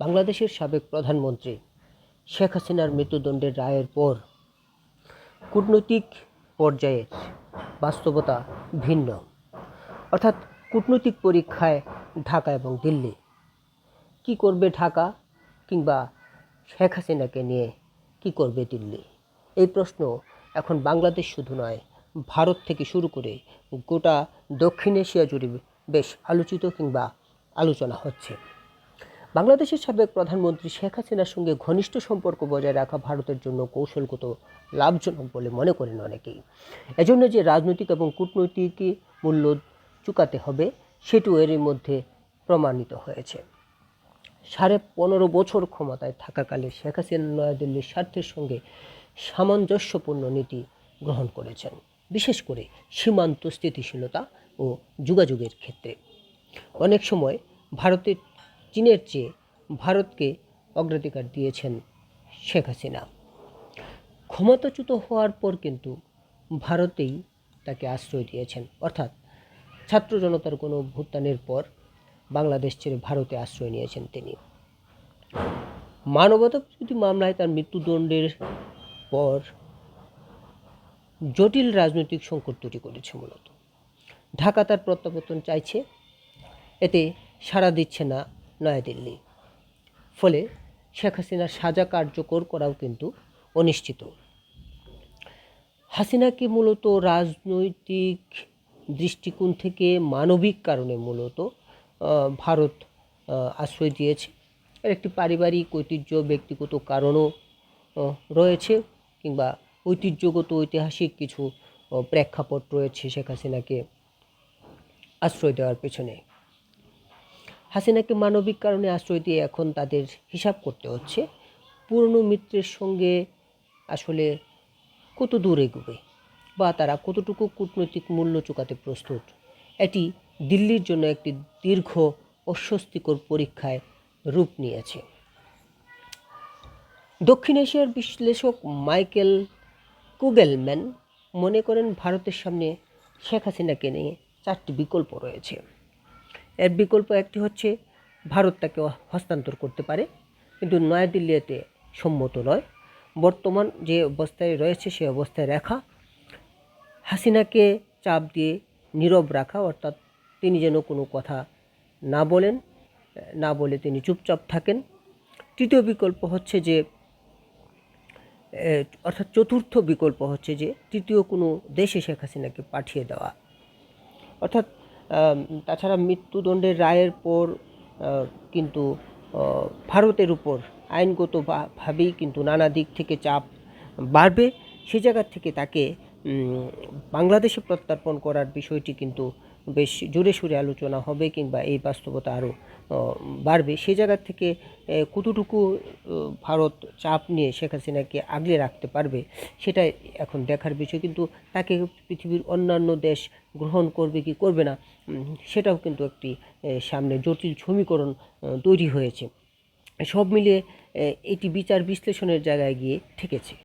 বাংলাদেশের সাবেক প্রধানমন্ত্রী শেখ হাসিনার মৃত্যুদণ্ডের রায়ের পর কূটনৈতিক পর্যায়ের বাস্তবতা ভিন্ন। অর্থাৎ কূটনৈতিক পরীক্ষায় ঢাকা এবং দিল্লি কি করবে, ঢাকা কিংবা শেখ হাসিনাকে নিয়ে কি করবে দিল্লি, এই প্রশ্ন এখন বাংলাদেশ শুধু নয়, ভারত থেকে শুরু করে গোটা দক্ষিণ এশিয়া জুড়ে বেশ আলোচিত কিংবা আলোচনা হচ্ছে। বাংলাদেশের সাবেক প্রধানমন্ত্রী শেখ হাসিনার সঙ্গে ঘনিষ্ঠ সম্পর্ক বজায় রাখা ভারতের জন্য কৌশলগত লাভজনক বলে মনে করেন অনেকেই। এজন্য যে রাজনৈতিক এবং কূটনৈতিক মূল্য চুকাতে হবে সেটিও এরই মধ্যে প্রমাণিত হয়েছে। 15.5 বছর ক্ষমতায় থাকাকালে শেখ হাসিনা নয়াদিল্লির স্বার্থের সঙ্গে সামঞ্জস্যপূর্ণ নীতি গ্রহণ করেছেন, বিশেষ করে সীমান্ত স্থিতিশীলতা ও যোগাযোগের ক্ষেত্রে। অনেক সময় চীনের চেয়ে ভারতকে অগ্রাধিকার দিয়েছেন শেখ হাসিনা। ক্ষমতাচ্যুত হওয়ার পর কিন্তু ভারতেই তাকে আশ্রয় দিয়েছেন, অর্থাৎ ছাত্র জনতার কোনো অভ্যুত্থানের পর বাংলাদেশ ছেড়ে ভারতে আশ্রয় নিয়েছেন তিনি। মানবতাবিরোধী মামলায় তার মৃত্যুদণ্ডের পর জটিল রাজনৈতিক সংকট তৈরি করেছে। মূলত ঢাকা তার প্রত্যাবর্তন চাইছে, এতে সাড়া দিচ্ছে না নয়াদিল্লি। ফলে শেখ হাসিনার সাজা কার্যকর করাও কিন্তু অনিশ্চিত। হাসিনাকে মূলত রাজনৈতিক দৃষ্টিকোণ থেকে মানবিক কারণে মূলত ভারত আশ্রয় দিয়েছে। এর একটি পারিবারিক ঐতিহ্য, ব্যক্তিগত কারণও রয়েছে, কিংবা ঐতিহ্যগত ঐতিহাসিক কিছু প্রেক্ষাপট রয়েছে শেখ হাসিনাকে আশ্রয় দেওয়ার পেছনে। হাসিনাকে মানবিক কারণে আশ্রয় দিয়ে এখন তাদের হিসাব করতে হচ্ছে পুরনো মিত্রের সঙ্গে আসলে কত দূর এগোবে বা তারা কতটুকু কূটনৈতিক মূল্য চুকাতে প্রস্তুত। এটি দিল্লির জন্য একটি দীর্ঘ অস্বস্তিকর পরীক্ষায় রূপ নিয়েছে। দক্ষিণ এশিয়ার বিশ্লেষক মাইকেল কুগেলম্যান মনে করেন, ভারতের সামনে শেখ হাসিনাকে নিয়ে 4টি বিকল্প রয়েছে। এর বিকল্প একটি হচ্ছে ভারত তাকে হস্তান্তর করতে পারে, কিন্তু নয়াদিল্লি এতে সম্মত নয়। বর্তমান যে অবস্থায় রয়েছে সে অবস্থায় রাখা, হাসিনাকে চাপ দিয়ে নীরব রাখা, অর্থাৎ তিনি যেন কোনো কথা না বলে তিনি চুপচাপ থাকেন। তৃতীয় বিকল্প হচ্ছে যে চতুর্থ বিকল্প হচ্ছে যে তৃতীয় কোনো দেশে শেখ হাসিনাকে পাঠিয়ে দেওয়া। অর্থাৎ তাছাড়া মৃত্যুদণ্ডের রায়ের পর কিন্তু ভারতের উপর আইনগতভাবেই কিন্তু নানা দিক থেকে চাপ বাড়বে। সে জায়গা থেকে তাকে বাংলাদেশে প্রত্যর্পণ করার বিষয়টি কিন্তু বেশ জোরে সোরে আলোচনা হবে, কিংবা এই বাস্তবতা আরও বাড়বে। সে জায়গা থেকে কতটুকু ভারত চাপ নিয়ে শেখ হাসিনাকে আগলে রাখতে পারবে সেটাই এখন দেখার বিষয়। কিন্তু তাকে পৃথিবীর অন্যান্য দেশ গ্রহণ করবে কি করবে না, সেটাও কিন্তু একটি সামনে জটিল সমীকরণ তৈরি হয়েছে। সব মিলিয়ে এটি বিচার বিশ্লেষণের জায়গায় গিয়ে ঠেকেছে।